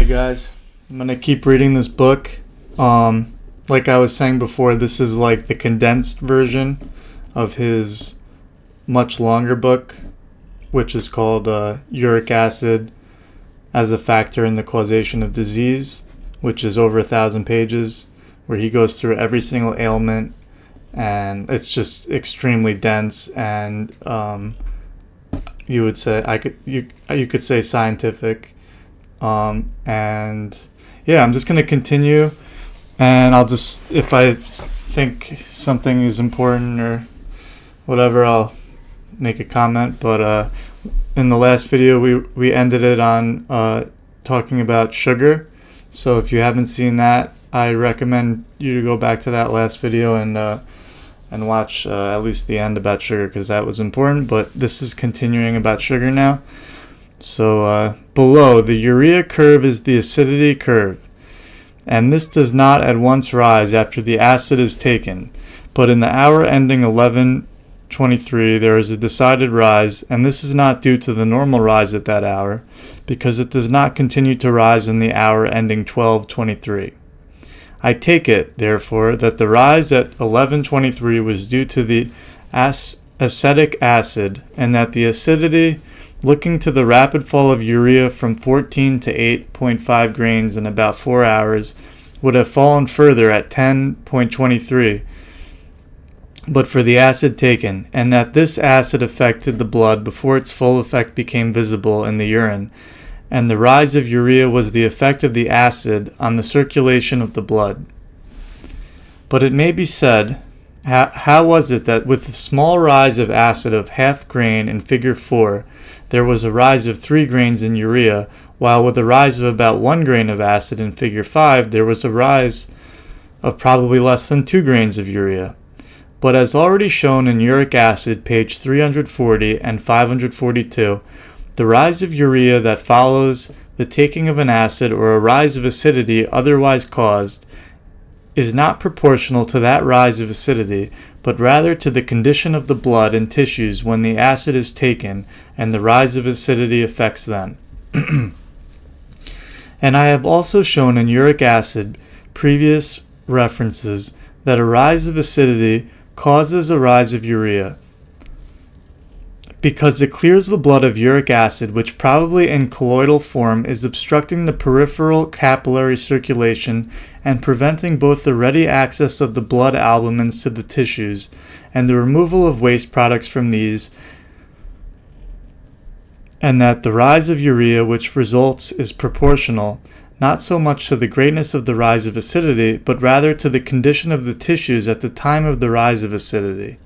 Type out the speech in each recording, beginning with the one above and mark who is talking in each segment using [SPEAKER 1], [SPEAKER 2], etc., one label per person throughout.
[SPEAKER 1] guys. I'm going to keep reading this book. Like I was saying before, this is like the condensed version of his much longer book, which is called Uric Acid as a Factor in the Causation of Disease, which is over 1,000 pages, where he goes through every single ailment, and it's just extremely dense and you would say you could say scientific. And yeah, I'm just going to continue, and I'll just, if I think something is important or whatever, I'll make a comment. But in the last video, we ended it on talking about sugar. So if you haven't seen that, I recommend you to go back to that last video and watch at least the end about sugar, because that was important. But this is continuing about sugar now. So below, the urea curve is the acidity curve, and this does not at once rise after the acid is taken, but in the hour ending 11:23 there is a decided rise, and this is not due to the normal rise at that hour, because it does not continue to rise in the hour ending 12:23. I take it, therefore, that the rise at 11:23 was due to the acetic acid, and that the acidity, looking to the rapid fall of urea from 14 to 8.5 grains in about 4 hours, would have fallen further at 10.23 but for the acid taken, and that this acid affected the blood before its full effect became visible in the urine, and the rise of urea was the effect of the acid on the circulation of the blood. But it may be said, how was it that with the small rise of acid of half grain in figure 4, there was a rise of 3 grains in urea, while with a rise of about 1 grain of acid in figure 5, there was a rise of probably less than 2 grains of urea? But as already shown in uric acid, page 340 and 542, the rise of urea that follows the taking of an acid or a rise of acidity otherwise caused is not proportional to that rise of acidity, but rather to the condition of the blood and tissues when the acid is taken and the rise of acidity affects them. And I have also shown in uric acid previous references that a rise of acidity causes a rise of urea, because it clears the blood of uric acid, which probably in colloidal form is obstructing the peripheral capillary circulation and preventing both the ready access of the blood albumins to the tissues and the removal of waste products from these, and that the rise of urea which results is proportional, not so much to the greatness of the rise of acidity, but rather to the condition of the tissues at the time of the rise of acidity.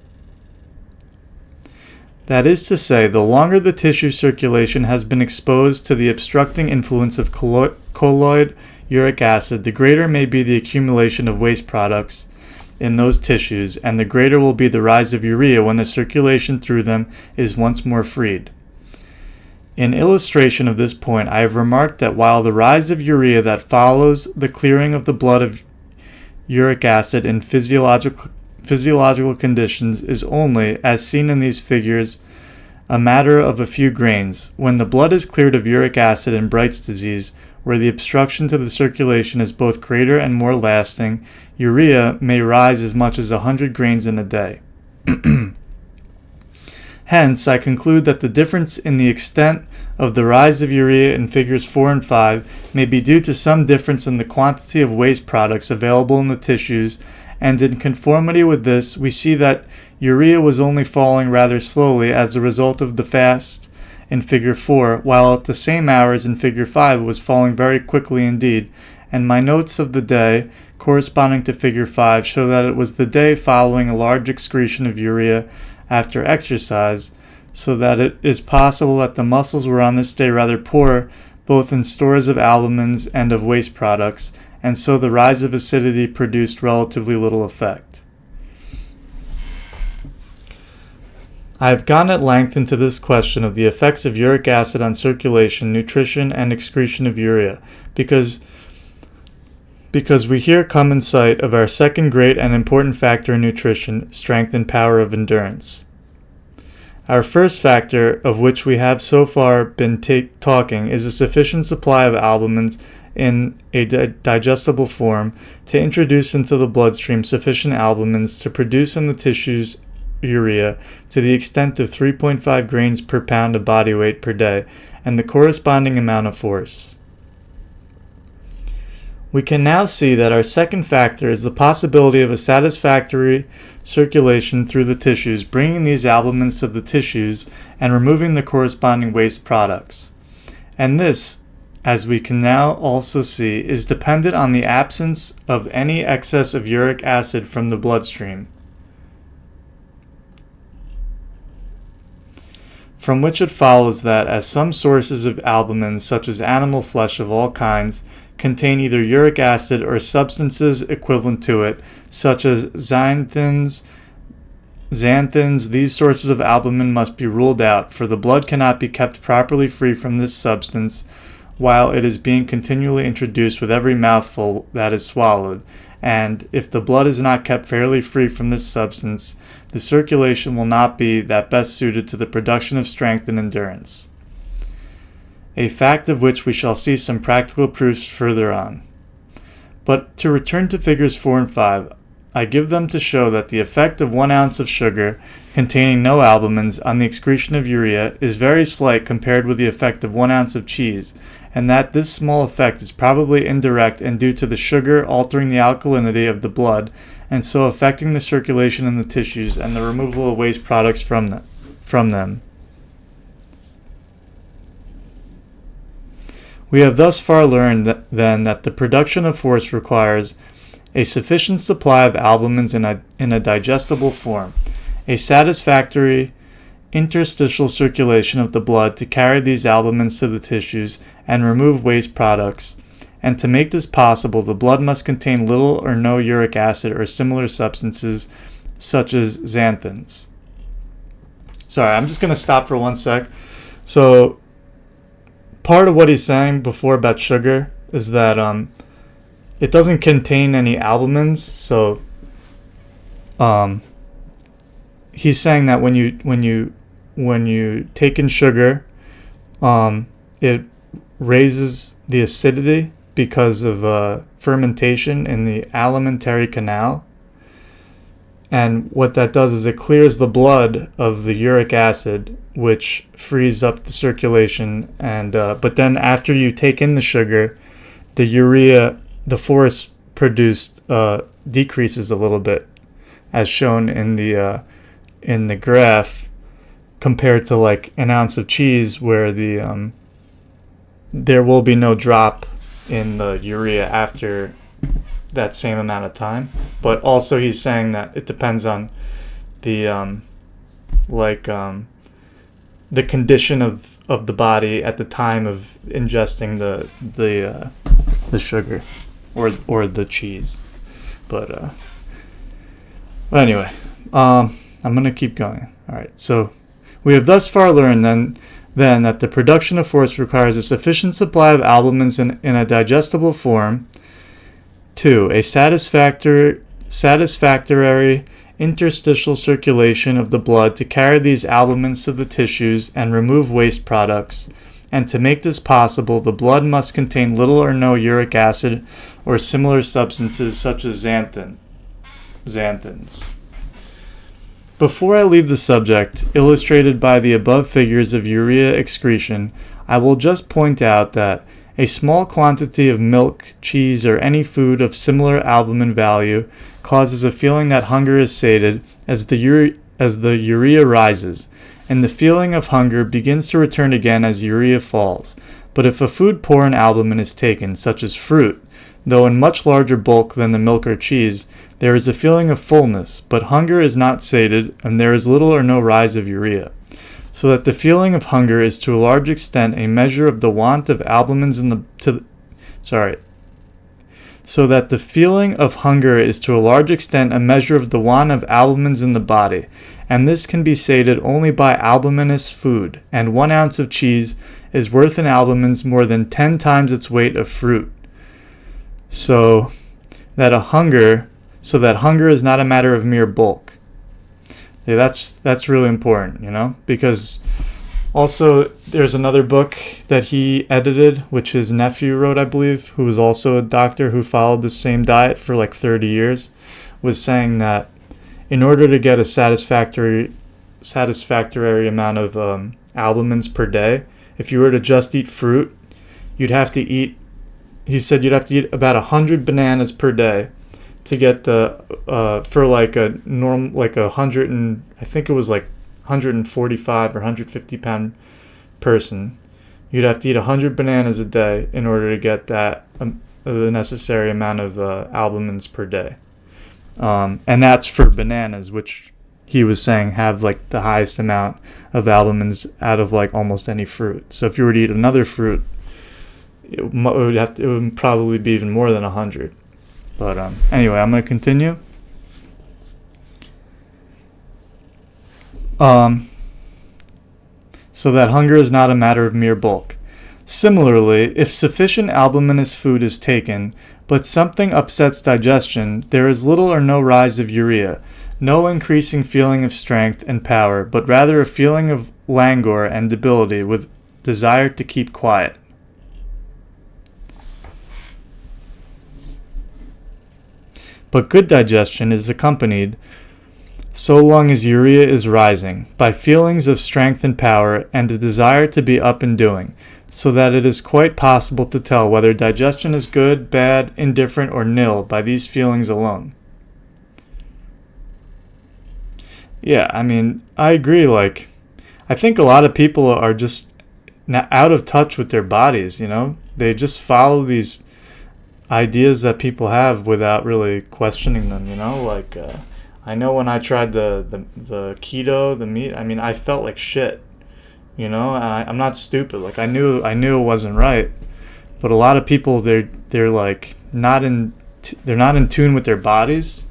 [SPEAKER 1] That is to say, the longer the tissue circulation has been exposed to the obstructing influence of colloid uric acid, the greater may be the accumulation of waste products in those tissues, and the greater will be the rise of urea when the circulation through them is once more freed. In illustration of this point, I have remarked that while the rise of urea that follows the clearing of the blood of uric acid in physiological conditions is only, as seen in these figures, a matter of a few grains, when the blood is cleared of uric acid in Bright's disease, where the obstruction to the circulation is both greater and more lasting, urea may rise as much as 100 grains in a day. Hence, I conclude that the difference in the extent of the rise of urea in figures 4 and 5 may be due to some difference in the quantity of waste products available in the tissues, and in conformity with this, we see that urea was only falling rather slowly as a result of the fast in figure 4, while at the same hours in figure 5 it was falling very quickly indeed, and my notes of the day corresponding to figure 5 show that it was the day following a large excretion of urea after exercise, so that it is possible that the muscles were on this day rather poor both in stores of albumins and of waste products, and so the rise of acidity produced relatively little effect. I have gone at length into this question of the effects of uric acid on circulation, nutrition, and excretion of urea, because we here come in sight of our second great and important factor in nutrition, strength and power of endurance. Our first factor, of which we have so far been talking, is a sufficient supply of albumins in a digestible form to introduce into the bloodstream sufficient albumins to produce in the tissues urea to the extent of 3.5 grains per pound of body weight per day and the corresponding amount of force. We can now see that our second factor is the possibility of a satisfactory circulation through the tissues, bringing these albumins to the tissues and removing the corresponding waste products. And this, as we can now also see, is dependent on the absence of any excess of uric acid from the bloodstream, from which it follows that as some sources of albumins, such as animal flesh of all kinds, contain either uric acid or substances equivalent to it, such as xanthins, these sources of albumin must be ruled out, for the blood cannot be kept properly free from this substance while it is being continually introduced with every mouthful that is swallowed, and if the blood is not kept fairly free from this substance, the circulation will not be that best suited to the production of strength and endurance, a fact of which we shall see some practical proofs further on. But to return to figures 4 and 5, I give them to show that the effect of 1 ounce of sugar containing no albumins on the excretion of urea is very slight compared with the effect of 1 ounce of cheese, and that this small effect is probably indirect and due to the sugar altering the alkalinity of the blood and so affecting the circulation in the tissues and the removal of waste products from them. We have thus far learned then that the production of force requires a sufficient supply of albumins in a digestible form, a satisfactory interstitial circulation of the blood to carry these albumins to the tissues and remove waste products, and to make this possible, the blood must contain little or no uric acid or similar substances such as xanthins. Sorry, I'm just going to stop for 1 sec. So, part of what he's saying before about sugar is that it doesn't contain any albumins, so he's saying that when you take in sugar, it raises the acidity because of fermentation in the alimentary canal, and what that does is it clears the blood of the uric acid, which frees up the circulation, and but then after you take in the sugar, the urea, the force produced decreases a little bit, as shown in the graph, compared to like an ounce of cheese, where there will be no drop in the urea after that same amount of time. But also he's saying that it depends on the the condition of the body at the time of ingesting the sugar or the cheese. But anyway, I'm gonna keep going. All right, so we have thus far learned then that the production of force requires a sufficient supply of albumins in a digestible form. 2. A satisfactory interstitial circulation of the blood to carry these albumins to the tissues and remove waste products. And to make this possible, the blood must contain little or no uric acid or similar substances such as xanthins. Before I leave the subject, illustrated by the above figures of urea excretion, I will just point out that a small quantity of milk, cheese, or any food of similar albumin value causes a feeling that hunger is sated as the urea rises, and the feeling of hunger begins to return again as urea falls. But if a food poor in albumin is taken, such as fruit, though in much larger bulk than the milk or cheese, there is a feeling of fullness, but hunger is not sated, and there is little or no rise of urea. So that the feeling of hunger is to a large extent a measure of the want of albumins So that the feeling of hunger is to a large extent a measure of the want of albumins in the body, and this can be sated only by albuminous food, and 1 ounce of cheese is worth in albumins more than 10 times its weight of fruit. So that hunger is not a matter of mere bulk. Yeah, that's really important, because Also, there's another book that he edited, which his nephew wrote, I believe, who was also a doctor who followed the same diet for like 30 years, was saying that in order to get a satisfactory amount of albumins per day, if you were to just eat fruit, you'd have to eat, he said you'd have to eat about 100 bananas per day to get for like a norm, like 100 and, I think it was like 145 or 150 pound person. You'd have to eat 100 bananas a day in order to get that the necessary amount of albumins per day. And that's for bananas, which he was saying have like the highest amount of albumins out of like almost any fruit. So if you were to eat another fruit, it would probably be even more than 100. But anyway, I'm going to continue. So that hunger is not a matter of mere bulk. Similarly, if sufficient albuminous food is taken, but something upsets digestion, there is little or no rise of urea, no increasing feeling of strength and power, but rather a feeling of languor and debility with desire to keep quiet. But good digestion is accompanied, so long as urea is rising, by feelings of strength and power and a desire to be up and doing, so that it is quite possible to tell whether digestion is good, bad, indifferent, or nil by these feelings alone. Yeah, I mean, I agree. Like, I think a lot of people are just out of touch with their bodies, you know? They just follow these ideas that people have without really questioning them, you know? Like, I know when I tried the keto, the meat, I mean, I felt like shit, you know? And I'm not stupid. Like, I knew it wasn't right. But a lot of people, they're like they're not in tune with their bodies.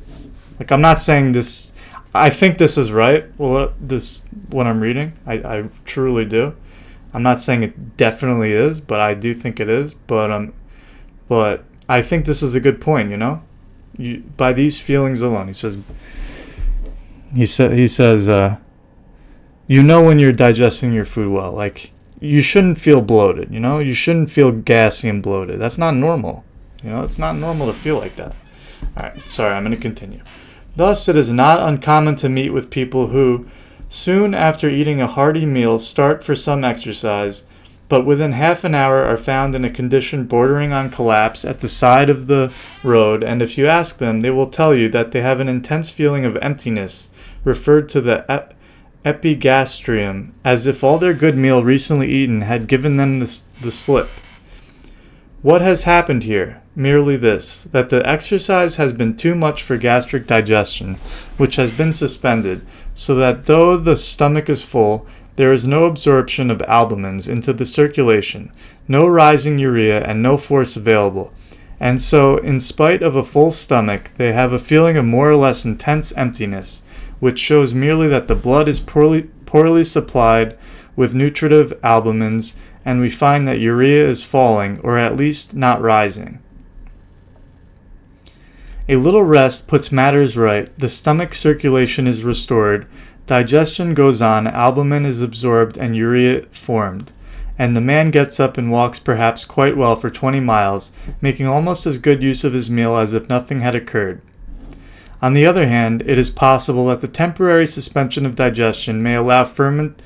[SPEAKER 1] Like, I'm not saying this. I think this is right. Well, what I'm reading, I truly do. I'm not saying it definitely is, but I do think it is. But I think this is a good point. You know, by these feelings alone, he says, you know when you're digesting your food well. Like, you shouldn't feel bloated. You know, you shouldn't feel gassy and bloated. That's not normal. You know, it's not normal to feel like that. All right, sorry, I'm going to continue. Thus, it is not uncommon to meet with people who, soon after eating a hearty meal, start for some exercise, but within half an hour are found in a condition bordering on collapse at the side of the road, and if you ask them, they will tell you that they have an intense feeling of emptiness, referred to the epigastrium, as if all their good meal recently eaten had given them the slip. What has happened here? Merely this, that the exercise has been too much for gastric digestion, which has been suspended, so that though the stomach is full, there is no absorption of albumins into the circulation, no rising urea, and no force available. And so, in spite of a full stomach, they have a feeling of more or less intense emptiness, which shows merely that the blood is poorly supplied with nutritive albumins, and we find that urea is falling, or at least not rising. A little rest puts matters right, the stomach circulation is restored, digestion goes on, albumin is absorbed, and urea formed, and the man gets up and walks perhaps quite well for 20 miles, making almost as good use of his meal as if nothing had occurred. On the other hand, it is possible that the temporary suspension of digestion may allow fermentative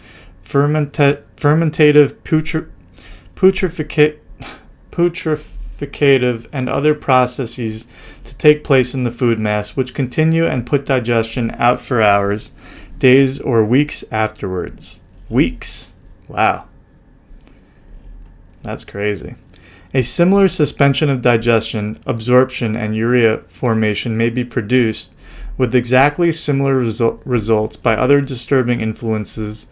[SPEAKER 1] putreficative and other processes to take place in the food mass, which continue and put digestion out for hours, days, or weeks afterwards. Weeks? Wow. That's crazy. A similar suspension of digestion, absorption, and urea formation may be produced with exactly similar results by other disturbing influences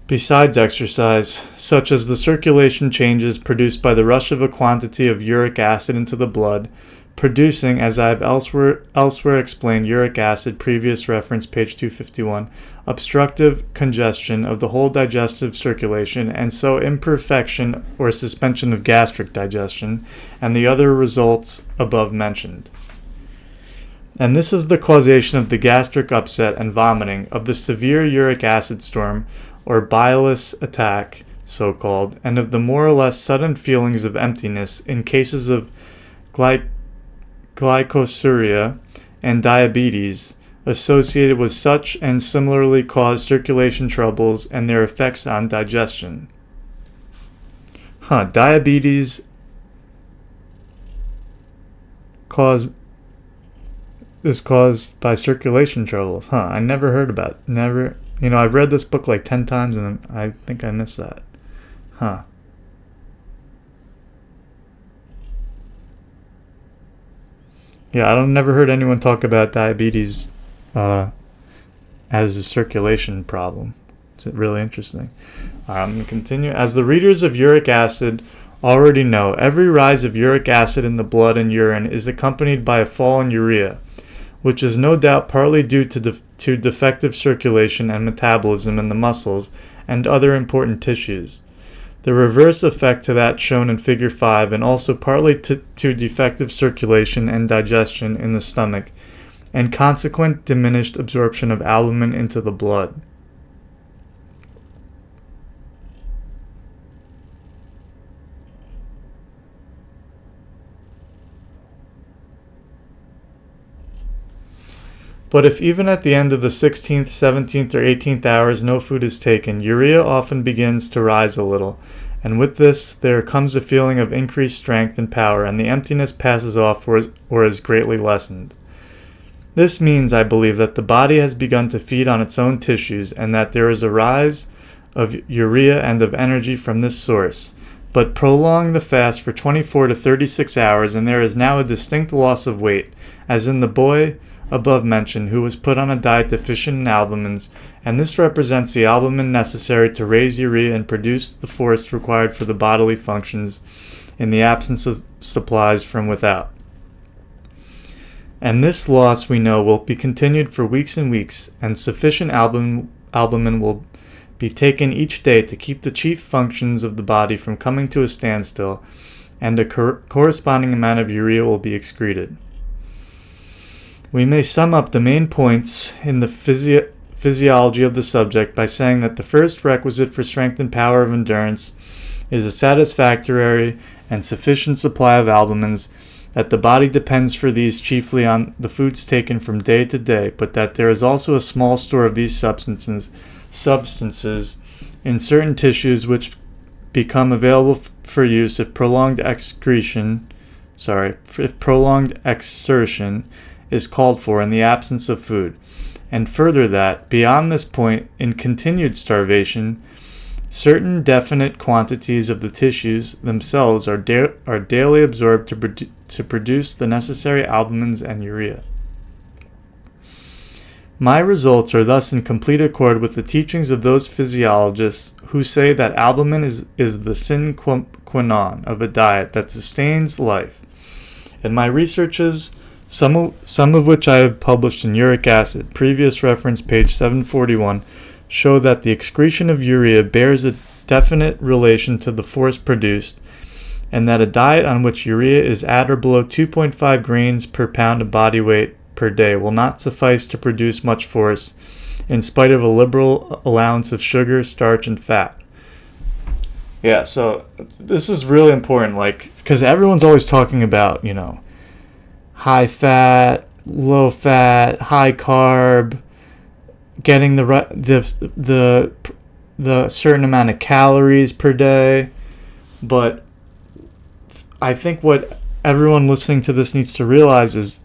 [SPEAKER 1] besides exercise, such as the circulation changes produced by the rush of a quantity of uric acid into the blood, producing, as I have elsewhere explained, uric acid, previous reference, page 251, obstructive congestion of the whole digestive circulation, and so imperfection or suspension of gastric digestion, and the other results above mentioned. And this is the causation of the gastric upset and vomiting, of the severe uric acid storm, or bilious attack, so called, and of the more or less sudden feelings of emptiness in cases of glycosuria and diabetes associated with such, and similarly cause circulation troubles and their effects on digestion. Diabetes is caused by circulation troubles. I never heard about it. Never. I've read this book like 10 times and I think I missed that. Yeah, I don't never heard anyone talk about diabetes as a circulation problem. It's really interesting. I'm going to continue. As the readers of uric acid already know, every rise of uric acid in the blood and urine is accompanied by a fall in urea, which is no doubt partly due to defective circulation and metabolism in the muscles and other important tissues. The reverse effect to that shown in Figure 5, and also partly to defective circulation and digestion in the stomach, and consequent diminished absorption of albumin into the blood. But if even at the end of the 16th, 17th, or 18th hours no food is taken, urea often begins to rise a little, and with this there comes a feeling of increased strength and power, and the emptiness passes off or is greatly lessened. This means, I believe, that the body has begun to feed on its own tissues, and that there is a rise of urea and of energy from this source. But prolong the fast for 24 to 36 hours, and there is now a distinct loss of weight, as in the boy above mentioned, who was put on a diet deficient in albumins, and this represents the albumin necessary to raise urea and produce the force required for the bodily functions in the absence of supplies from without. And this loss, we know, will be continued for weeks and weeks, and sufficient albumin will be taken each day to keep the chief functions of the body from coming to a standstill, and a corresponding amount of urea will be excreted. We may sum up the main points in the physiology of the subject by saying that the first requisite for strength and power of endurance is a satisfactory and sufficient supply of albumins, that the body depends for these chiefly on the foods taken from day to day, but that there is also a small store of these substances in certain tissues which become available for use if prolonged exertion is called for in the absence of food, and further that, beyond this point, in continued starvation, certain definite quantities of the tissues themselves are daily absorbed to produce the necessary albumins and urea. My results are thus in complete accord with the teachings of those physiologists who say that albumin is the sine qua non of a diet that sustains life. In my researches, some of which I have published in uric acid, previous reference page 741, show that the excretion of urea bears a definite relation to the force produced, and that a diet on which urea is at or below 2.5 grains per pound of body weight per day will not suffice to produce much force, in spite of a liberal allowance of sugar, starch, and fat. Yeah, so this is really important, because everyone's always talking about, high fat, low fat, high carb, getting the certain amount of calories per day. But I think what everyone listening to this needs to realize is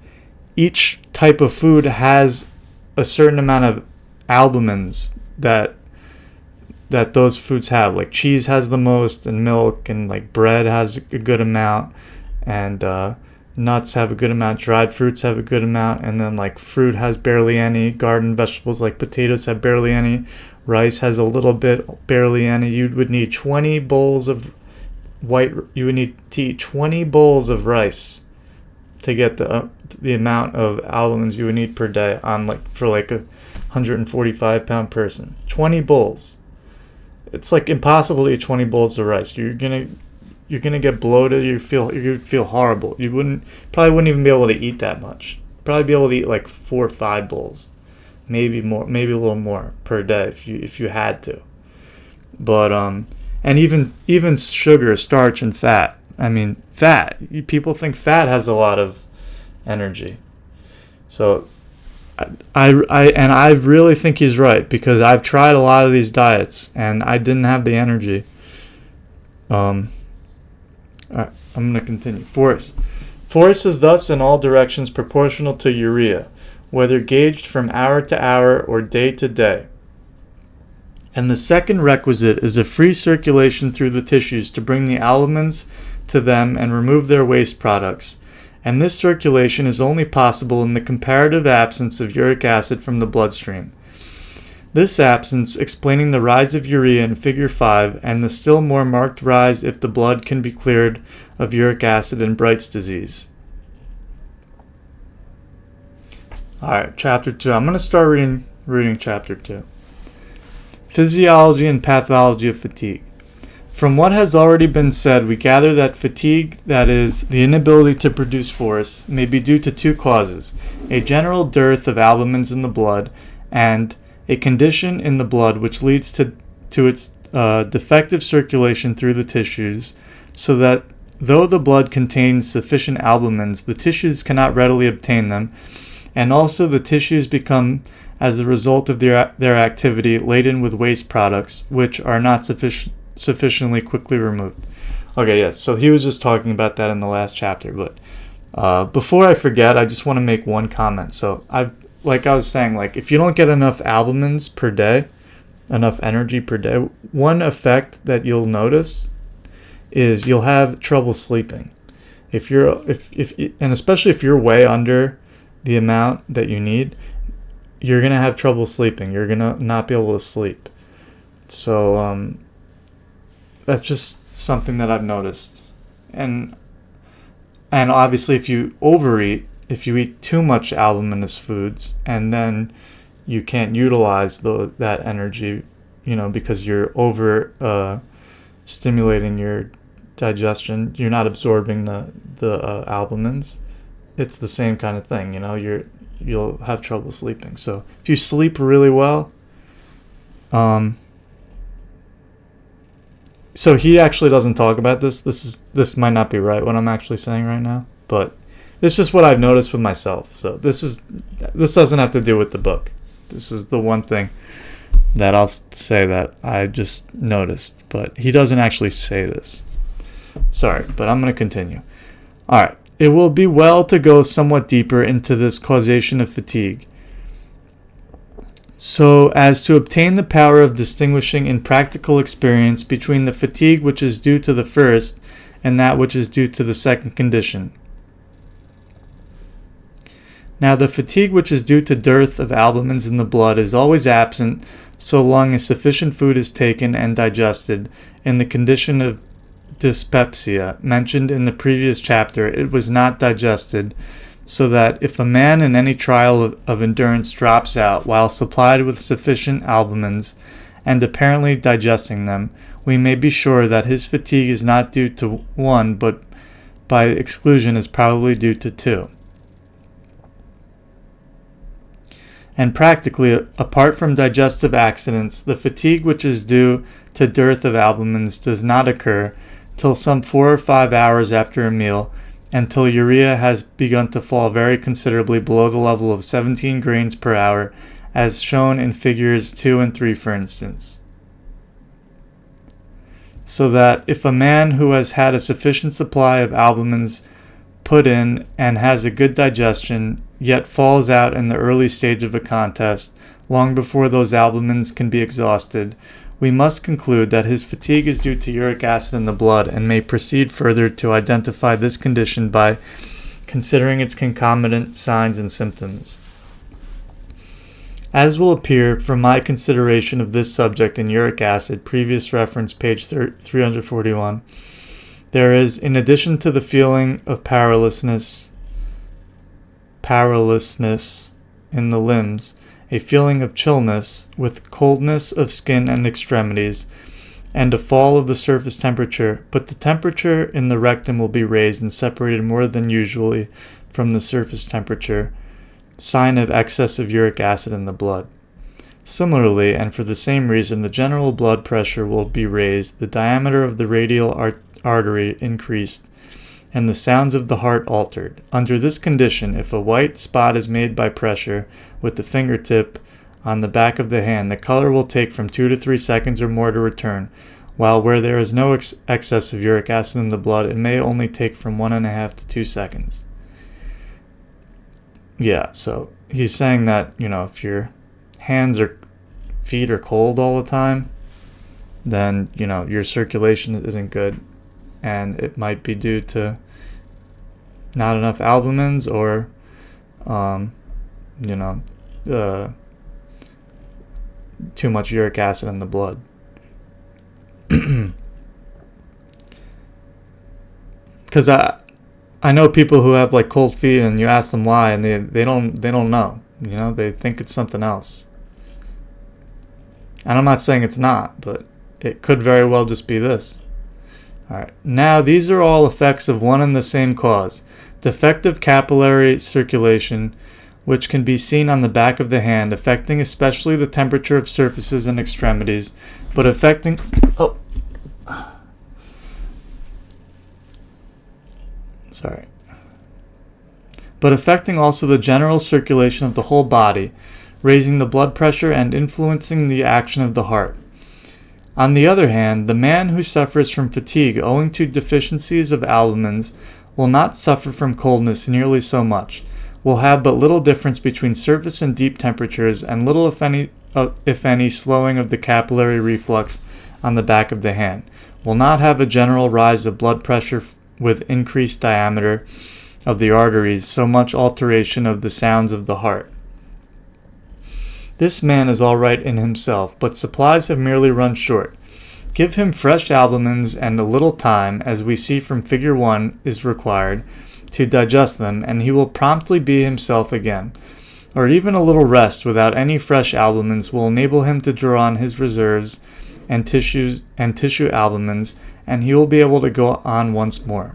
[SPEAKER 1] each type of food has a certain amount of albumins that those foods have. Like cheese has the most, and milk, and bread has a good amount, and nuts have a good amount, dried fruits have a good amount, and then fruit has barely any, garden vegetables like potatoes have barely any, rice has a little bit, barely any. You would need 20 bowls of you would need to eat 20 bowls of rice to get the amount of albumins you would need per day for a 145-pound person. 20 bowls. It's impossible to eat 20 bowls of rice. You're gonna get bloated. You feel horrible. Probably wouldn't even be able to eat that much. Probably be able to eat 4 or 5 bowls, maybe more, maybe a little more per day if you had to. But and even sugar, starch, and fat. I mean, fat. People think fat has a lot of energy. So I really think he's right, because I've tried a lot of these diets and I didn't have the energy. All right, I'm going to continue. Force. Force is thus in all directions proportional to urea, whether gauged from hour to hour or day to day. And the second requisite is a free circulation through the tissues to bring the albumin to them and remove their waste products. And this circulation is only possible in the comparative absence of uric acid from the bloodstream. This absence explaining the rise of urea in Figure 5 and the still more marked rise if the blood can be cleared of uric acid in Bright's disease. Alright, Chapter 2. I'm going to start reading Chapter 2. Physiology and pathology of fatigue. From what has already been said, we gather that fatigue, that is, the inability to produce force, may be due to two causes: a general dearth of albumins in the blood, and a condition in the blood which leads to its defective circulation through the tissues, so that though the blood contains sufficient albumins, the tissues cannot readily obtain them, and also the tissues become, as a result of their activity, laden with waste products, which are not sufficiently quickly removed. Okay, yes, so he was just talking about that in the last chapter, but before I forget, I just want to make one comment. So like I was saying, like if you don't get enough albumins per day, enough energy per day, one effect that you'll notice is you'll have trouble sleeping. If and especially if you're way under the amount that you need, you're gonna have trouble sleeping. You're gonna not be able to sleep. So that's just something that I've noticed. And obviously if you overeat, if you eat too much albuminous foods, and then you can't utilize that energy, because you're over stimulating your digestion, you're not absorbing the albumins. It's the same kind of thing, you'll have trouble sleeping. So if you sleep really well, so he actually doesn't talk about this. This might not be right what I'm actually saying right now, but it's just what I've noticed with myself. So this doesn't have to do with the book. This is the one thing that I'll say that I just noticed, but he doesn't actually say this. Sorry, but I'm going to continue. All right. It will be well to go somewhat deeper into this causation of fatigue, so as to obtain the power of distinguishing in practical experience between the fatigue which is due to the first and that which is due to the second condition. Now, the fatigue which is due to dearth of albumins in the blood is always absent so long as sufficient food is taken and digested. In the condition of dyspepsia mentioned in the previous chapter, it was not digested, so that if a man in any trial of endurance drops out while supplied with sufficient albumins and apparently digesting them, we may be sure that his fatigue is not due to one, but by exclusion is probably due to two. And practically, apart from digestive accidents, the fatigue which is due to dearth of albumins does not occur till some 4 or 5 hours after a meal, until urea has begun to fall very considerably below the level of 17 grains per hour, as shown in figures 2 and 3, for instance. So that if a man who has had a sufficient supply of albumins put in and has a good digestion, yet falls out in the early stage of a contest, long before those albumins can be exhausted, we must conclude that his fatigue is due to uric acid in the blood, and may proceed further to identify this condition by considering its concomitant signs and symptoms. As will appear from my consideration of this subject in uric acid, previous reference, page 341, there is, in addition to the feeling of powerlessness in the limbs, a feeling of chillness, with coldness of skin and extremities, and a fall of the surface temperature, but the temperature in the rectum will be raised and separated more than usually from the surface temperature, sign of excess of uric acid in the blood. Similarly, and for the same reason, the general blood pressure will be raised, the diameter of the radial artery increased, and the sounds of the heart altered. Under this condition, if a white spot is made by pressure with the fingertip on the back of the hand, the color will take from 2 to 3 seconds or more to return, while where there is no excess of uric acid in the blood, it may only take from 1.5 to 2 seconds. Yeah, so he's saying that, if your hands or feet are cold all the time, then, your circulation isn't good. And it might be due to not enough albumins or, too much uric acid in the blood. Because I know people who have like cold feet, and you ask them why, and they don't know. They think it's something else. And I'm not saying it's not, but it could very well just be this. Alright, now these are all effects of one and the same cause, defective capillary circulation, which can be seen on the back of the hand, affecting especially the temperature of surfaces and extremities, but affecting also the general circulation of the whole body, raising the blood pressure and influencing the action of the heart. On the other hand, the man who suffers from fatigue owing to deficiencies of albumins will not suffer from coldness nearly so much, will have but little difference between surface and deep temperatures, and little, if any, slowing of the capillary reflux on the back of the hand, will not have a general rise of blood pressure with increased diameter of the arteries, so much alteration of the sounds of the heart. This man is all right in himself, but supplies have merely run short. Give him fresh albumins, and a little time, as we see from Figure 1, is required to digest them, and he will promptly be himself again. Or even a little rest without any fresh albumins will enable him to draw on his reserves and tissue albumins, and he will be able to go on once more.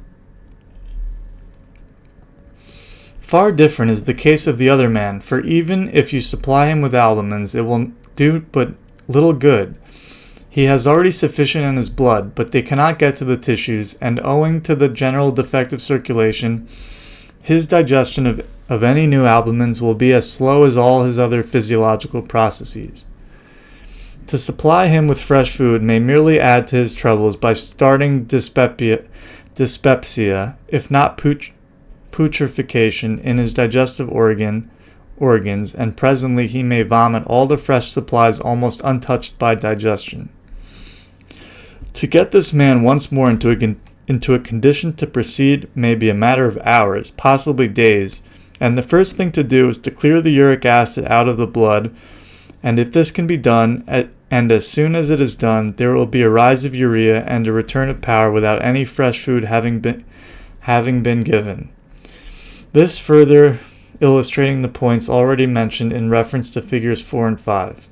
[SPEAKER 1] Far different is the case of the other man, for even if you supply him with albumins, it will do but little good. He has already sufficient in his blood, but they cannot get to the tissues, and owing to the general defective circulation, his digestion of any new albumins will be as slow as all his other physiological processes. To supply him with fresh food may merely add to his troubles by starting dyspepsia, if not putrefaction, in his digestive organs, and presently he may vomit all the fresh supplies almost untouched by digestion. To get this man once more into a condition to proceed may be a matter of hours, possibly days, and the first thing to do is to clear the uric acid out of the blood, and if this can be done, and as soon as it is done, there will be a rise of urea and a return of power without any fresh food having been given. This further illustrating the points already mentioned in reference to figures 4 and 5.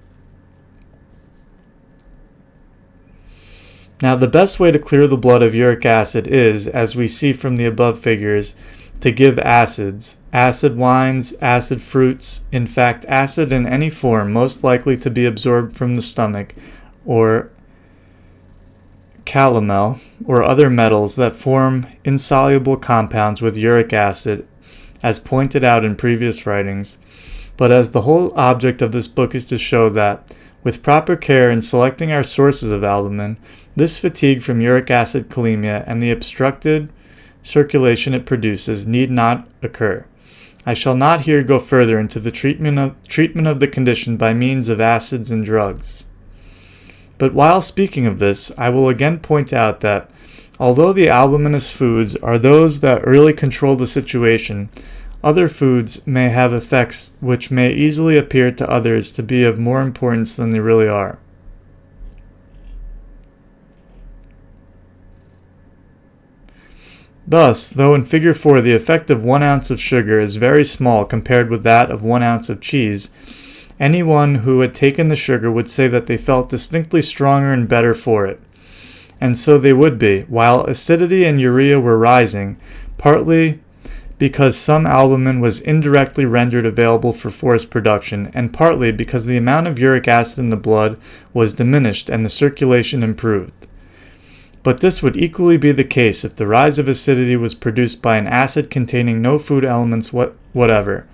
[SPEAKER 1] Now, the best way to clear the blood of uric acid is, as we see from the above figures, to give acids, acid wines, acid fruits, in fact, acid in any form most likely to be absorbed from the stomach, or calomel, or other metals that form insoluble compounds with uric acid, as pointed out in previous writings. But as the whole object of this book is to show that, with proper care in selecting our sources of albumin, this fatigue from uric acid kalemia and the obstructed circulation it produces need not occur. I shall not here go further into the treatment of the condition by means of acids and drugs. But while speaking of this, I will again point out that, although the albuminous foods are those that really control the situation, other foods may have effects which may easily appear to others to be of more importance than they really are. Thus, though in Figure 4 the effect of 1 ounce of sugar is very small compared with that of 1 ounce of cheese, anyone who had taken the sugar would say that they felt distinctly stronger and better for it. And so they would be, while acidity and urea were rising, partly because some albumin was indirectly rendered available for forest production, and partly because the amount of uric acid in the blood was diminished and the circulation improved. But this would equally be the case if the rise of acidity was produced by an acid containing no food elements whatever.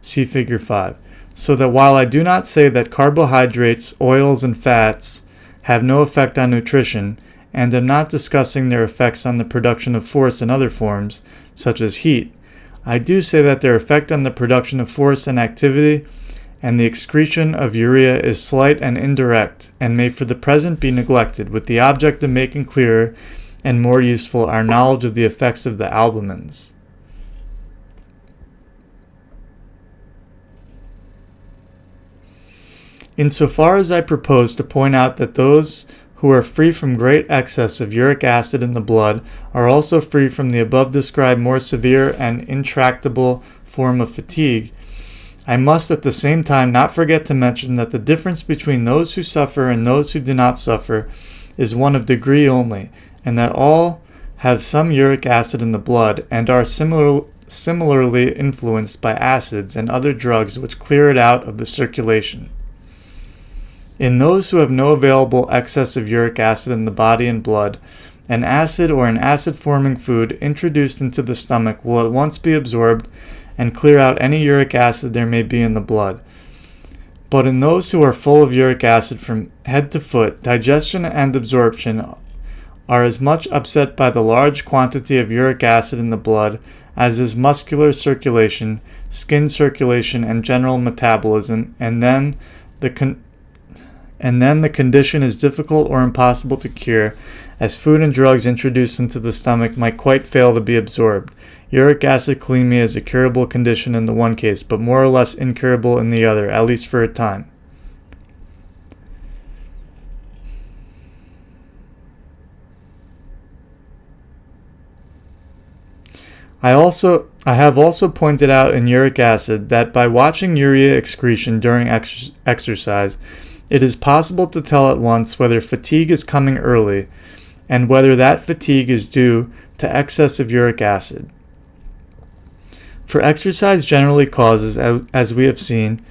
[SPEAKER 1] See Figure 5. So that while I do not say that carbohydrates, oils, and fats have no effect on nutrition, and am not discussing their effects on the production of force in other forms, such as heat, I do say that their effect on the production of force and activity and the excretion of urea is slight and indirect, and may for the present be neglected, with the object of making clearer and more useful our knowledge of the effects of the albumins. Insofar as I propose to point out that those who are free from great excess of uric acid in the blood are also free from the above described more severe and intractable form of fatigue, I must at the same time not forget to mention that the difference between those who suffer and those who do not suffer is one of degree only, and that all have some uric acid in the blood and are similarly influenced by acids and other drugs which clear it out of the circulation. In those who have no available excess of uric acid in the body and blood, an acid or an acid-forming food introduced into the stomach will at once be absorbed and clear out any uric acid there may be in the blood. But in those who are full of uric acid from head to foot, digestion and absorption are as much upset by the large quantity of uric acid in the blood as is muscular circulation, skin circulation, and general metabolism, and then the condition is difficult or impossible to cure, as food and drugs introduced into the stomach might quite fail to be absorbed. Uric acid kalemia is a curable condition in the one case, but more or less incurable in the other, at least for a time. I have also pointed out in uric acid that by watching urea excretion during exercise, it is possible to tell at once whether fatigue is coming early and whether that fatigue is due to excess of uric acid. For exercise generally causes, as we have seen,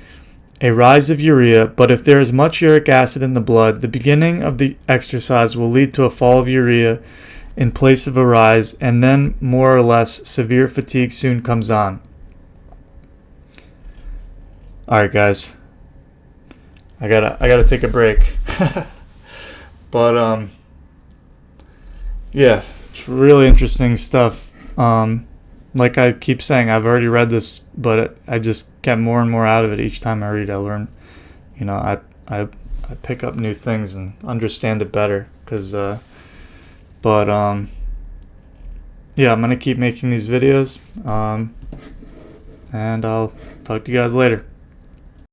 [SPEAKER 1] a rise of urea, but if there is much uric acid in the blood, the beginning of the exercise will lead to a fall of urea in place of a rise, and then more or less severe fatigue soon comes on. Alright guys, I gotta take a break. But yeah, it's really interesting stuff. Like I keep saying, I've already read this, but I just get more and more out of it each time I read. I learn, I pick up new things and understand it better. Yeah, I'm gonna keep making these videos, and I'll talk to you guys later.